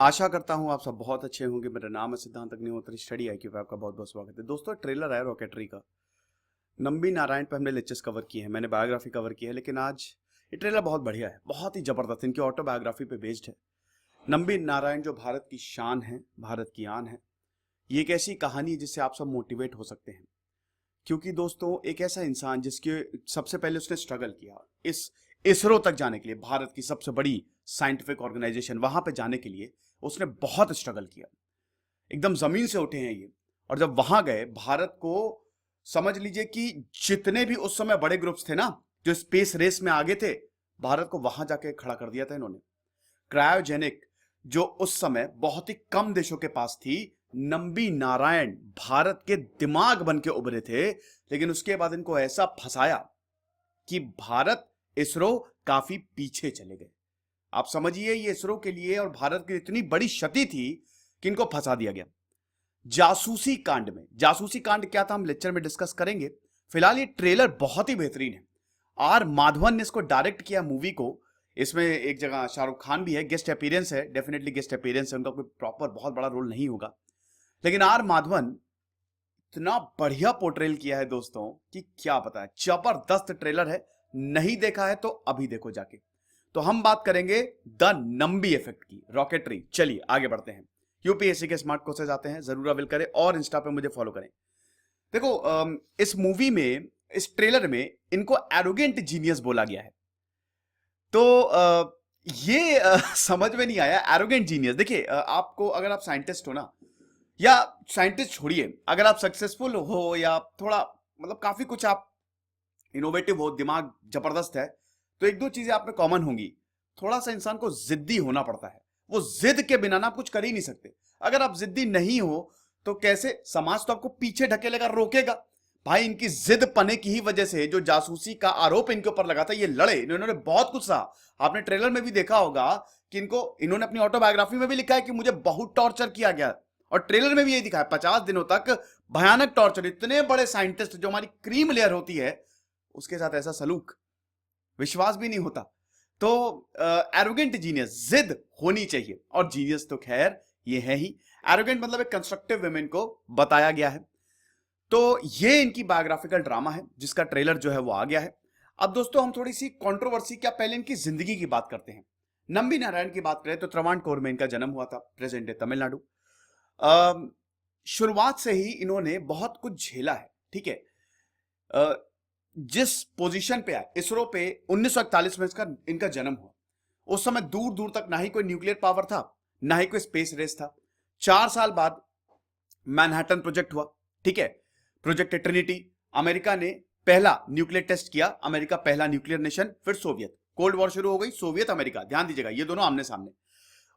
आशा करता हूँ आप सब बहुत अच्छे होंगे। मेरा नाम है सिद्धांत अग्निहोत्री, स्टडी आईक्यू पे आपका बहुत बहुत स्वागत है। दोस्तों, ट्रेलर है रॉकेटरी का। नंबी नारायण पे हमने लेक्चर्स कवर किए हैं, मैंने बायोग्राफी कवर की है, लेकिन आज ये ट्रेलर बहुत बढ़िया है, बहुत ही जबरदस्त। इनकी ऑटोबायोग्राफी पे बेस्ड है। नंबी नारायण जो भारत की शान है, भारत की आन है, ये एक ऐसी कहानी है जिससे आप सब मोटिवेट हो सकते हैं। क्योंकि दोस्तों, एक ऐसा इंसान जिसके सबसे पहले उसने स्ट्रगल किया इस इसरो तक जाने के लिए, भारत की सबसे बड़ी साइंटिफिक ऑर्गेनाइजेशन, वहां पे जाने के लिए उसने बहुत स्ट्रगल किया। एकदम जमीन से उठे हैं ये। और जब वहां गए, भारत को समझ लीजिए कि जितने भी उस समय बड़े ग्रुप्स थे ना, जो स्पेस रेस में आगे थे, भारत को वहां जाके खड़ा कर दिया था इन्होंने। क्रायोजेनिक, जो उस समय बहुत ही कम देशों के पास थी, नंबी नारायण भारत के दिमाग बन के उभरे थे। लेकिन उसके बाद इनको ऐसा फंसाया कि भारत, इसरो काफी पीछे चले गए। आप समझिए, ये इसरो के लिए और भारत की इतनी बड़ी क्षति थी कि इनको फंसा दिया गया जासूसी कांड में। जासूसी कांड क्या था, हम लेक्चर में डिस्कस करेंगे। फिलहाल ये ट्रेलर बहुत ही बेहतरीन है। आर माधवन ने इसको डायरेक्ट किया मूवी को। इसमें एक जगह शाहरुख खान भी है, गेस्ट अपीयरेंस है, डेफिनेटली गेस्ट अपीयरेंस है, उनका कोई प्रॉपर बहुत बड़ा रोल नहीं होगा। लेकिन आर माधवन इतना बढ़िया पोर्ट्रेल किया है दोस्तों कि क्या बताएं। जबरदस्त ट्रेलर है, नहीं देखा है तो अभी देखो जाके। तो हम बात करेंगे द नंबी इफेक्ट की, रॉकेटरी। चलिए आगे बढ़ते हैं। यूपीएससी के स्मार्ट कोर्सेज आते हैं, जरूर अवेल करें और इंस्टा पे मुझे फॉलो करें। देखो, इस मूवी में, इस ट्रेलर में इनको एरोगेंट जीनियस बोला गया है। तो ये समझ में नहीं आया एरोगेंट जीनियस। देखिए, आपको, अगर आप साइंटिस्ट हो ना, या साइंटिस्ट छोड़िए, अगर आप सक्सेसफुल हो या थोड़ा मतलब काफी कुछ आप इनोवेटिव हो, दिमाग जबरदस्त है, तो एक दो चीजें आप में कॉमन होंगी। थोड़ा सा इंसान को जिद्दी होना पड़ता है। वो जिद के बिना ना आप कुछ कर ही नहीं सकते। अगर आप जिद्दी नहीं हो तो कैसे, समाज तो आपको पीछे ढकेलेगा, रोकेगा। भाई, इनकी जिद पने की ही वजह से जो जासूसी का आरोप इनके ऊपर लगा था, ये लड़े, इन्होंने बहुत कुछ सहा। आपने ट्रेलर में भी देखा होगा कि इन्होंने अपनी ऑटोबायोग्राफी में भी लिखा है कि मुझे बहुत टॉर्चर किया गया। और ट्रेलर में भी यही दिखा है, 50 दिनों तक भयानक टॉर्चर। इतने बड़े साइंटिस्ट, जो हमारी क्रीम लेयर होती है, उसके साथ ऐसा सलूक, विश्वास भी नहीं होता। तो एरोगेंट जीनियस, जिद होनी चाहिए। और जीनियस तो खैर ये है ही। एरोगेंट मतलब एक कंस्ट्रक्टिव वुमेन को बताया गया है। तो ये इनकी बायोग्राफिकल ड्रामा है जिसका ट्रेलर जो है वो आ गया है। अब दोस्तों, हम थोड़ी सी कंट्रोवर्सी, क्या पहले इनकी जिंदगी की बात करते हैं। नंबी नारायण की बात करें तो त्रवाणकोर में इनका जन्म हुआ था, प्रेजेंट डे तमिलनाडु। शुरुआत से ही इन्होंने बहुत कुछ झेला है, ठीक है। जिस पोजीशन पे आए इसरो पे, 1941 में इनका जन्म हुआ। उस समय दूर दूर तक ना ही कोई न्यूक्लियर पावर था, ना ही कोई स्पेस रेस था। 4 साल बाद मैनहट्टन प्रोजेक्ट हुआ, ठीक है, प्रोजेक्ट ट्रिनिटी। अमेरिका ने पहला न्यूक्लियर टेस्ट किया, अमेरिका पहला न्यूक्लियर नेशन, फिर सोवियत। कोल्ड वॉर शुरू हो गई, सोवियत अमेरिका, ध्यान दीजिएगा, ये दोनों आमने सामने।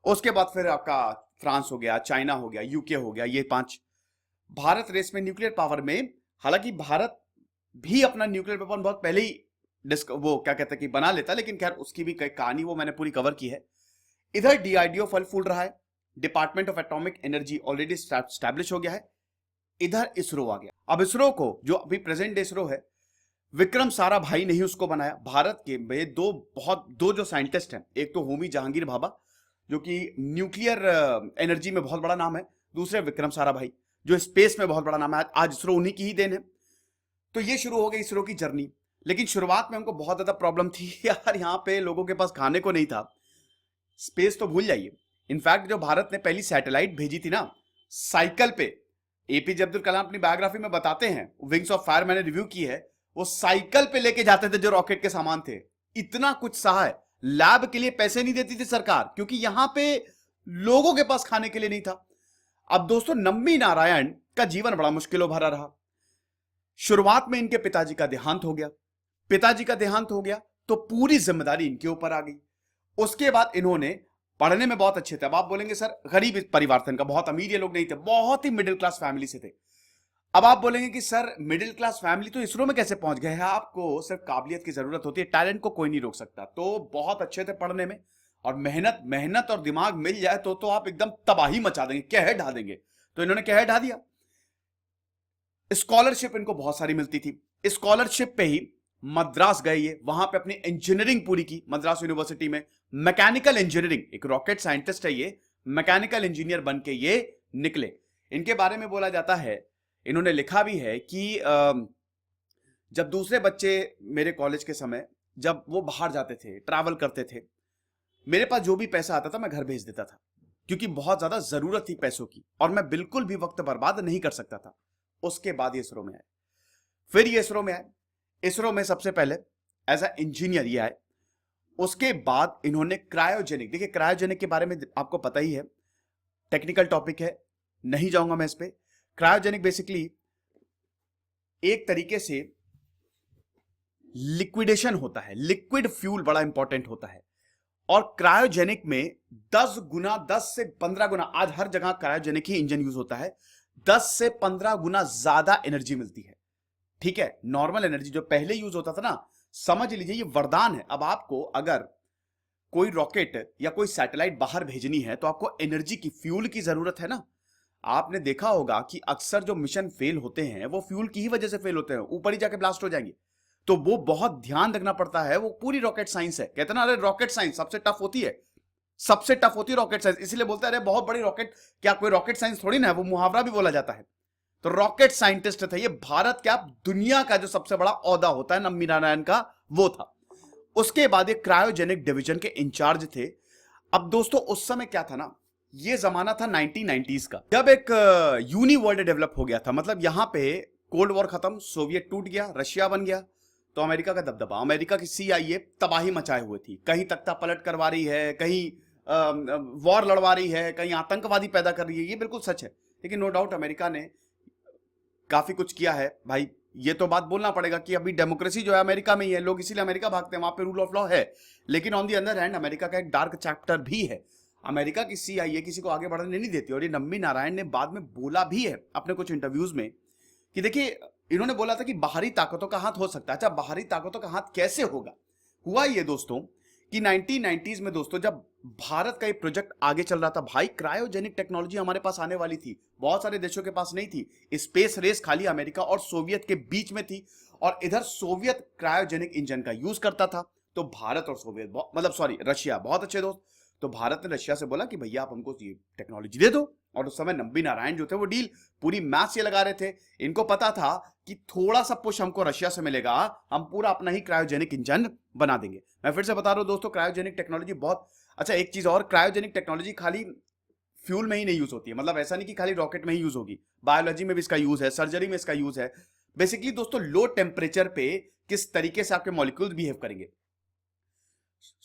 उसके बाद फिर आपका फ्रांस हो गया, चाइना हो गया, यूके हो गया, ये 5। भारत रेस में न्यूक्लियर पावर में, हालांकि भारत भी अपना न्यूक्लियर वेपन बहुत पहले ही वो क्या कहते हैं कि बना लेता, लेकिन खैर उसकी भी कहानी वो मैंने पूरी कवर की है। इधर डीआरडीओ फल फूल रहा है, department of atomic energy already establish हो गया है। इधर इसरो आ गया। अब इसरो को, जो अभी प्रेजेंट इसरो है, विक्रम साराभाई ने ही उसको बनाया। भारत के दो जो साइंटिस्ट हैं, एक तो होमी जहांगीर भाभा, जो कि न्यूक्लियर एनर्जी में बहुत बड़ा नाम है, दूसरे विक्रम साराभाई, जो स्पेस में बहुत बड़ा नाम है। आज इसरो उन्हीं की ही देन है। तो ये शुरू हो गई इसरो की जर्नी। लेकिन शुरुआत में हमको बहुत ज्यादा प्रॉब्लम थी यार, यहां पे लोगों के पास खाने को नहीं था। स्पेस तो भूल जाइए। इनफैक्ट जो भारत ने पहली सैटेलाइट भेजी थी ना, साइकिल पे, एपीजे अब्दुल कलाम अपनी बायोग्राफी में बताते हैं, विंग्स ऑफ फायर मैंने रिव्यू की है, वो साइकिल पे लेके जाते थे जो रॉकेट के सामान थे। इतना कुछ सहा है। लैब के लिए पैसे नहीं देती थी सरकार, क्योंकि यहां पे लोगों के पास खाने के लिए नहीं था। अब दोस्तों, नंबी नारायण का जीवन बड़ा मुश्किलों भरा रहा। शुरुआत में इनके पिताजी का देहांत हो गया। पिताजी का देहांत हो गया तो पूरी जिम्मेदारी इनके ऊपर आ गई। उसके बाद इन्होंने, पढ़ने में बहुत अच्छे थे। अब आप बोलेंगे सर गरीब परिवार था इनका, बहुत अमीर ये लोग नहीं थे, बहुत ही मिडिल क्लास फैमिली से थे। अब आप बोलेंगे कि सर मिडिल क्लास फैमिली तो इसरो में कैसे पहुंच गए हैं? आपको सिर्फ काबिलियत की जरूरत होती है, टैलेंट को कोई नहीं रोक सकता। तो बहुत अच्छे थे पढ़ने में, और मेहनत मेहनत और दिमाग मिल जाए तो आप एकदम तबाही मचा देंगे, कहर ढा देंगे। तो इन्होंने कहर ढा दिया। स्कॉलरशिप इनको बहुत सारी मिलती थी। स्कॉलरशिप पे ही मद्रास गए ये, वहां पे अपनी इंजीनियरिंग पूरी की मद्रास यूनिवर्सिटी में, मैकेनिकल इंजीनियरिंग। एक रॉकेट साइंटिस्ट है ये, मैकेनिकल इंजीनियर बन के ये निकले। इनके बारे में बोला जाता है, इन्होंने लिखा भी है कि जब दूसरे बच्चे मेरे कॉलेज के समय जब वो बाहर जाते थे, ट्रैवल करते थे, मेरे पास जो भी पैसा आता था मैं घर भेज देता था, क्योंकि बहुत ज्यादा जरूरत थी पैसों की और मैं बिल्कुल भी वक्त बर्बाद नहीं कर सकता था। उसके बाद ये इसरो में आए, फिर ये इसरो में आए, इसरो में सबसे पहले एज अ इंजीनियर ये आए। उसके बाद इन्होंने क्रायोजेनिक, देखिए क्रायोजेनिक के बारे में आपको पता ही है, टेक्निकल टॉपिक है, नहीं जाऊंगा मैं इस पे। क्रायोजेनिक बेसिकली एक तरीके से लिक्विडेशन होता है, लिक्विड फ्यूल बड़ा इंपॉर्टेंट होता है, और क्रायोजेनिक में 10 गुना, 10 से 15 गुना, आज हर जगह क्रायोजेनिक ही इंजन यूज होता है, 10 से 15 गुना ज्यादा एनर्जी मिलती है। ठीक है, नॉर्मल एनर्जी जो पहले यूज होता था ना, समझ लीजिए ये वरदान है। अब आपको अगर कोई रॉकेट या कोई सैटेलाइट बाहर भेजनी है तो आपको एनर्जी की, फ्यूल की जरूरत है ना। आपने देखा होगा कि अक्सर जो मिशन फेल होते हैं वो फ्यूल की ही वजह से फेल होते हैं, ऊपर ही जाके ब्लास्ट हो जाएंगे। तो वो बहुत ध्यान रखना पड़ता है, वो पूरी रॉकेट साइंस है। कहते हैं ना, अरे रॉकेट साइंस सबसे टफ होती है, सबसे टफ होती है रॉकेट साइंस, इसीलिए बोलते हैं अरे बहुत बड़ी रॉकेट, क्या कोई रॉकेट साइंस थोड़ी ना है, वो मुहावरा भी बोला जाता है। तो रॉकेट साइंटिस्ट थे ये, भारत क्या दुनिया का जो सबसे बड़ा ओहदा होता है नम्बी नारायण का, वो था। उसके बाद ये क्रायोजेनिक डिवीजन के इंचार्ज थे। अब दोस्तों उस समय क्या था ना, ये जमाना था 1990s का, जब एक यूनी वर्ल्ड डेवलप हो गया था। मतलब यहां पे कोल्ड वॉर खत्म, सोवियत टूट गया, रशिया बन गया, तो अमेरिका का दबदबा, अमेरिका की CIA तबाही मचाए हुए थी, कहीं तख्ता पलट करवा रही है, कहीं वॉर लड़वा रही है, कहीं आतंकवादी पैदा कर रही है, ये बिल्कुल सच है। लेकिन नो डाउट अमेरिका ने काफी कुछ किया है भाई, ये तो बात बोलना पड़ेगा कि अभी डेमोक्रेसी जो है अमेरिका में ही है, लोग इसीलिए अमेरिका भागते हैं, वहां पे रूल ऑफ लॉ है। लेकिन on the other hand America का एक डार्क चैप्टर भी है, अमेरिका की CIA किसी को आगे बढ़ने नहीं देती। और ये नम्बी नारायण ने बाद में बोला भी है अपने कुछ इंटरव्यूज में कि देखिए, इन्होंने बोला था कि बाहरी ताकतों का हाथ हो सकता है। अच्छा, बाहरी ताकतों का हाथ कैसे होगा? हुआ ये दोस्तों कि 1990s में दोस्तों, जब भारत का ये प्रोजेक्ट आगे चल रहा था, भाई क्रायोजेनिक टेक्नोलॉजी हमारे पास आने वाली थी, बहुत सारे देशों के पास नहीं थी। स्पेस रेस खाली अमेरिका और सोवियत के बीच में थी, और इधर सोवियत क्रायोजेनिक इंजन का यूज करता था। तो भारत और सोवियत, मतलब सॉरी रशिया, बहुत अच्छे दोस्त। तो भारत ने रशिया से बोला कि भैया आप हमको ये टेक्नोलॉजी दे दो। और उस समय नम्बी नारायण जो थे वो डील पूरी मैथ से लगा रहे थे। इनको पता था कि थोड़ा सा पुश हमको रशिया से मिलेगा, हम पूरा अपना ही क्रायोजेनिक इंजन बना देंगे। मैं फिर से बता रहा हूं दोस्तों, क्रायोजेनिक टेक्नोलॉजी बहुत अच्छा। एक चीज और, क्रायोजेनिक टेक्नोलॉजी खाली फ्यूल में ही नहीं यूज होती है, मतलब ऐसा नहीं कि खाली रॉकेट में ही यूज होगी, बायोलॉजी में भी इसका यूज है, सर्जरी में इसका यूज है। बेसिकली दोस्तों, लो टेम्परेचर पे किस तरीके से आपके मॉलिक्यूल्स बिहेव करेंगे,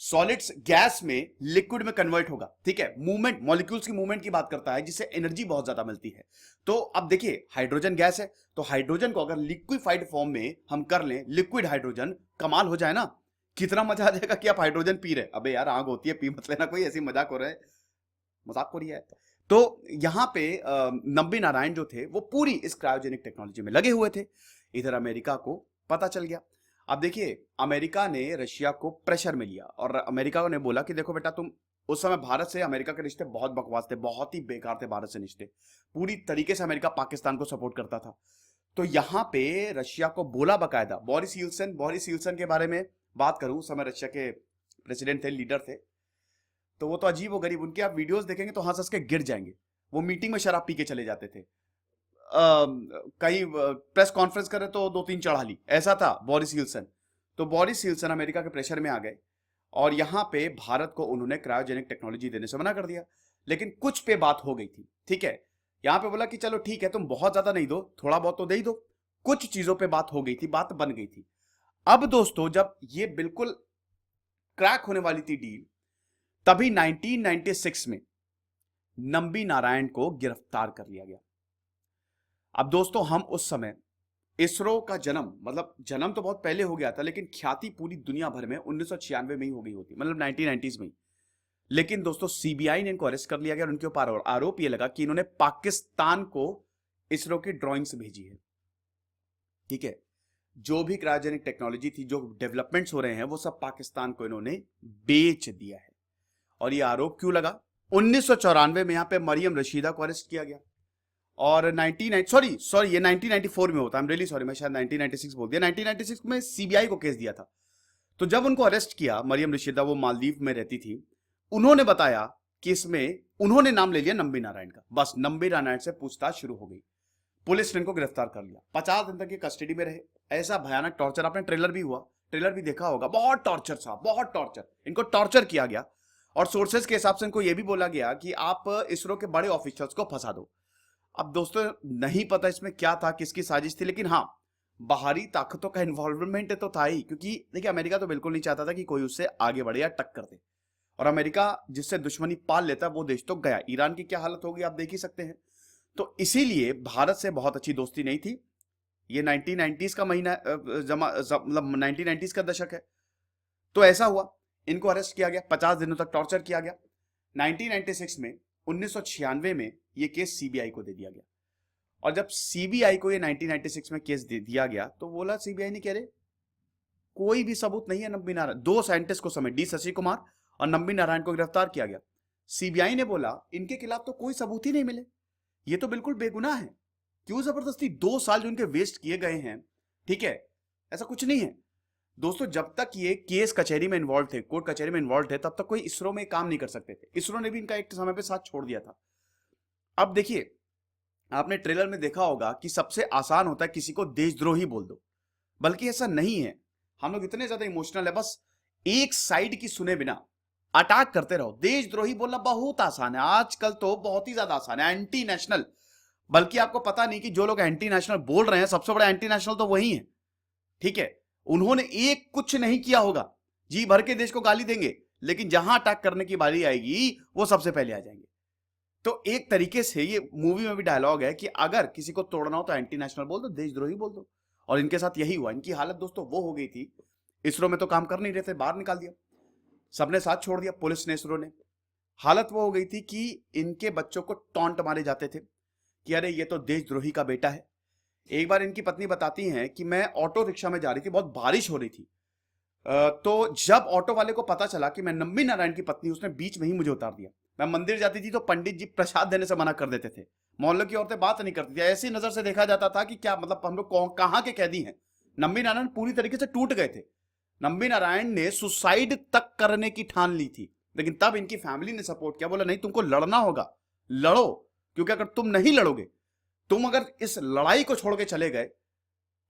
सॉलिड्स गैस में लिक्विड में कन्वर्ट होगा। ठीक है, मूवमेंट, मॉलिक्यूल्स की मूवमेंट की बात करता है, जिससे एनर्जी बहुत ज्यादा मिलती है। तो अब देखिए, हाइड्रोजन गैस है, तो हाइड्रोजन को अगर लिक्विफाइड फॉर्म में हम कर लें, लिक्विड हाइड्रोजन, कमाल हो जाए ना, कितना मजा आ जाएगा कि आप हाइड्रोजन पी रहे। अबे यार आग होती है, पी मत लेना, कोई ऐसी मजाक हो रहा है, मजाक हो रही है। तो यहां पे नम्बी नारायण जो थे वो पूरी इस क्रायोजेनिक टेक्नोलॉजी में लगे हुए थे। इधर अमेरिका को पता चल गया। अब देखिए, अमेरिका ने रशिया को प्रेशर में लिया और अमेरिका ने बोला कि देखो बेटा, तुम, उस समय भारत से अमेरिका के रिश्ते बहुत बकवास थे, बहुत ही बेकार थे भारत से रिश्ते, पूरी तरीके से अमेरिका पाकिस्तान को सपोर्ट करता था। तो यहां पे रशिया को बोला बकायदा, बोरिस यिल्सन के बारे में बात करूं, उस समय रशिया के प्रेसिडेंट थे, लीडर थे। तो वो तो अजीब व गरीब, उनके आप वीडियोस देखेंगे तो हंस हंस के गिर जाएंगे। वो मीटिंग में शराब पी के चले जाते थे, कहीं प्रेस कॉन्फ्रेंस करे तो 2-3 चढ़ा ली, ऐसा था बोरिस यिल्सन। तो बोरिस यिल्सन अमेरिका के प्रेशर में आ गए और यहां पे भारत को उन्होंने क्रायोजेनिक टेक्नोलॉजी देने से मना कर दिया। लेकिन कुछ पे बात हो गई थी, ठीक है, यहां पे बोला कि चलो ठीक है, तुम बहुत ज्यादा नहीं दो, थोड़ा बहुत तो दे ही दो। कुछ चीजों पे बात हो गई थी, बात बन गई थी। अब दोस्तों, जब ये बिल्कुल क्रैक होने वाली थी डील, तभी 1996 में नम्बी नारायण को गिरफ्तार कर लिया गया। अब दोस्तों, हम उस समय, इसरो का जन्म, मतलब जन्म तो बहुत पहले हो गया था, लेकिन ख्याति पूरी दुनिया भर में 1996 में ही हो गई होती, मतलब 1990s में ही। लेकिन दोस्तों, CBI ने इनको अरेस्ट कर लिया गया और उनके ऊपर आरोप यह लगा कि इन्होंने पाकिस्तान को इसरो की ड्राइंग्स भेजी है। ठीक है, जो भी क्रायोजेनिक टेक्नोलॉजी थी, जो डेवलपमेंट्स हो रहे हैं, वो सब पाकिस्तान को इन्होंने बेच दिया है। और ये आरोप क्यों लगा? 1994 में यहां पे मरियम रशीदा को अरेस्ट किया गया और ये 1994 में होता है, रियली सॉरी, मैं शायद 1996 बोल दिया। 1996 में CBI को केस दिया था। तो जब उनको अरेस्ट किया, मरियम रशीदा, वो मालदीव में रहती थी, उन्होंने बताया कि इसमें उन्होंने नाम ले लिया नंबी नारायण का। बस नंबी नारायण से पूछताछ शुरू हो गई, पुलिस ने इनको गिरफ्तार कर लिया, 50 दिन तक ये कस्टडी में रहे। ऐसा भयानक टॉर्चर, आपने ट्रेलर भी हुआ, ट्रेलर भी देखा होगा, बहुत टॉर्चर साहब, बहुत टॉर्चर, इनको टॉर्चर किया गया। और सोर्सेज के हिसाब से इनको यह भी बोला गया कि आप इसरो के बड़े ऑफिसर्स को फंसा दो। अब दोस्तों नहीं पता इसमें क्या था, किसकी साजिश थी, लेकिन हाँ बाहरी ताकतों का इन्वॉल्वमेंट तो था ही, क्योंकि देखिए अमेरिका तो बिल्कुल नहीं चाहता था कि कोई उससे आगे बढ़े या टक्कर दे। और अमेरिका जिससे दुश्मनी पाल लेता वो देश तो गया। ईरान की क्या हालत होगी आप देख ही सकते हैं। तो इसीलिए भारत से बहुत अच्छी दोस्ती नहीं थी। ये 1990s का महीना, मतलब 1990s का दशक है। तो ऐसा हुआ, इनको अरेस्ट किया गया, 50 दिनों तक टॉर्चर किया गया। 1996 में 1996 में ये केस सीबीआई को दे दिया गया। और जब सीबीआई को ये 1996 में केस दे दिया गया तो बोला सीबीआई ने, कह रहे कोई भी सबूत नहीं है नंबी नारायण, दो साइंटिस्ट को समेत डी शशि कुमार और नंबी नारायण को गिरफ्तार किया गया। सीबीआई ने बोला इनके खिलाफ तो कोई सबूत ही नहीं मिले, ये तो बिल्कुल बेगुनाह है, क्यों जबरदस्ती 2 साल जो इनके वेस्ट किए गए हैं, ठीक है, ऐसा कुछ नहीं है। दोस्तों जब तक ये केस कचहरी में इन्वॉल्व थे, कोर्ट कचहरी में इन्वॉल्व थे, तब तक कोई इसरो में काम नहीं कर सकते थे। इसरो ने भी इनका एक समय पे साथ छोड़ दिया था। अब देखिए आपने ट्रेलर में देखा होगा कि सबसे आसान होता है किसी को देशद्रोही बोल दो, बल्कि ऐसा नहीं है। हम लोग इतने ज्यादा इमोशनल है, बस एक साइड की सुने बिना अटैक करते रहो। देशद्रोही बोलना बहुत आसान है, आजकल तो बहुत ही ज्यादा आसान है। एंटी नेशनल, बल्कि आपको पता नहीं कि जो लोग एंटी नेशनल बोल रहे हैं सबसे बड़ा एंटी नेशनल तो वही है, ठीक है। उन्होंने एक कुछ नहीं किया होगा, जी भर के देश को गाली देंगे, लेकिन जहां अटैक करने की बारी आएगी वो सबसे पहले आ जाएंगे। तो एक तरीके से ये मूवी में भी डायलॉग है कि अगर किसी को तोड़ना हो तो एंटी नेशनल बोल दो, देशद्रोही बोल दो। और इनके साथ यही हुआ। इनकी हालत दोस्तों वो हो गई थी, इसरो में तो काम कर नहीं रहे थे, बाहर निकाल दिया, सबने साथ छोड़ दिया, पुलिस ने, इसरो ने। हालत वो हो गई थी कि इनके बच्चों को टॉन्ट मारे जाते थे कि अरे ये तो देशद्रोही का बेटा है। एक बार इनकी पत्नी बताती हैं कि मैं ऑटो रिक्शा में जा रही थी, बहुत बारिश हो रही थी, तो जब ऑटो वाले को पता चला कि मैं नंबी नारायण की पत्नी, उसने बीच में ही मुझे उतार दिया। मैं मंदिर जाती थी तो पंडित जी प्रसाद देने से मना कर देते थे, मोहल्ले की औरतें बात नहीं करती थी, ऐसी नजर से देखा जाता था कि क्या मतलब हम लोग कहां के कैदी हैं। नंबी नारायण पूरी तरीके से टूट गए थे। नंबी नारायण ने सुसाइड तक करने की ठान ली थी, लेकिन तब इनकी फैमिली ने सपोर्ट किया, बोला नहीं तुमको लड़ना होगा, लड़ो, क्योंकि अगर तुम नहीं लड़ोगे, तुम अगर इस लड़ाई को छोड़ के चले गए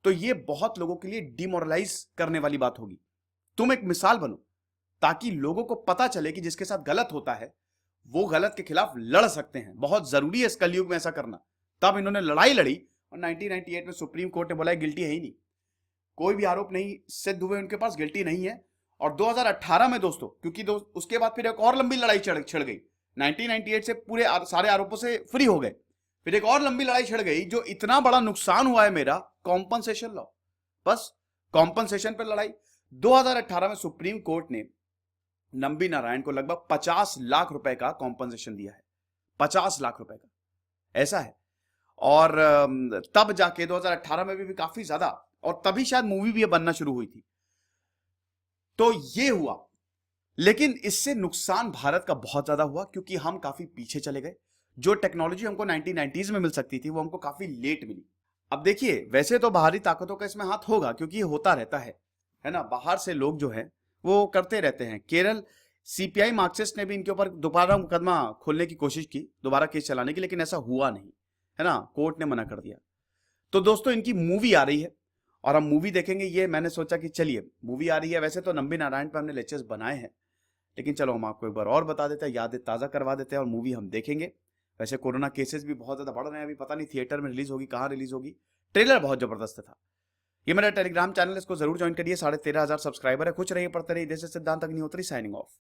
तो ये बहुत लोगों के लिए डिमोरलाइज करने वाली बात होगी। तुम एक मिसाल बनो, ताकि लोगों को पता चले कि जिसके साथ गलत होता है वो गलत के खिलाफ लड़ सकते हैं। बहुत जरूरी है इस कलयुग में ऐसा करना। तब इन्होंने लड़ाई लड़ी और 1998 में सुप्रीम कोर्ट ने बोला गिल्टी है ही नहीं, कोई भी आरोप नहीं सिद्ध हुए उनके पास, गिल्टी नहीं है। और 2018 में दोस्तों, क्योंकि उसके बाद फिर एक और लंबी लड़ाई छिड़ गई, 1998 से पूरे सारे आरोपों से फ्री हो गए, फिर एक और लंबी लड़ाई छिड़ गई, जो इतना बड़ा नुकसान हुआ है मेरा, कॉम्पनसेशन लॉ, बस कॉम्पनसेशन पर लड़ाई। 2018 में सुप्रीम कोर्ट ने नंबी नारायण को लगभग 50 लाख रुपए का कॉम्पनसेशन दिया है, 50 लाख रुपए का, ऐसा है। और तब जाके 2018 में भी काफी ज्यादा, और तभी शायद मूवी भी बनना शुरू हुई थी। तो ये हुआ, लेकिन इससे नुकसान भारत का बहुत ज्यादा हुआ, क्योंकि हम काफी पीछे चले गए। जो टेक्नोलॉजी हमको 1990s में मिल सकती थी वो हमको काफी लेट मिली। अब देखिए वैसे तो बाहरी ताकतों का इसमें हाथ होगा, क्योंकि ये होता रहता है ना, बाहर से लोग जो है वो करते रहते हैं। केरल सीपीआई मार्क्सिस्ट ने भी इनके ऊपर दोबारा मुकदमा खोलने की कोशिश की, दोबारा केस चलाने की, लेकिन ऐसा हुआ नहीं, है ना, कोर्ट ने मना कर दिया। तो दोस्तों इनकी मूवी आ रही है और हम मूवी देखेंगे। ये मैंने सोचा कि चलिए मूवी आ रही है, वैसे तो नंबी नारायण पर हमने लेक्चर्स बनाए हैं, लेकिन चलो हम आपको एक बार और बता देते हैं, यादें ताज़ा करवा देते हैं और मूवी हम देखेंगे। वैसे कोरोना केसेस भी बहुत ज़्यादा बढ़ रहे हैं, अभी पता नहीं थिएटर में रिलीज होगी, कहाँ रिलीज होगी। ट्रेलर बहुत ज़बरदस्त था। ये मेरा टेलीग्राम चैनल है, इसको जरूर ज्वाइन करिए, 13,500 सब्सक्राइबर है। खुश रहिए, पढ़ते रहिए। देश सिद्धांत अग्निहोत्री साइनिंग ऑफ।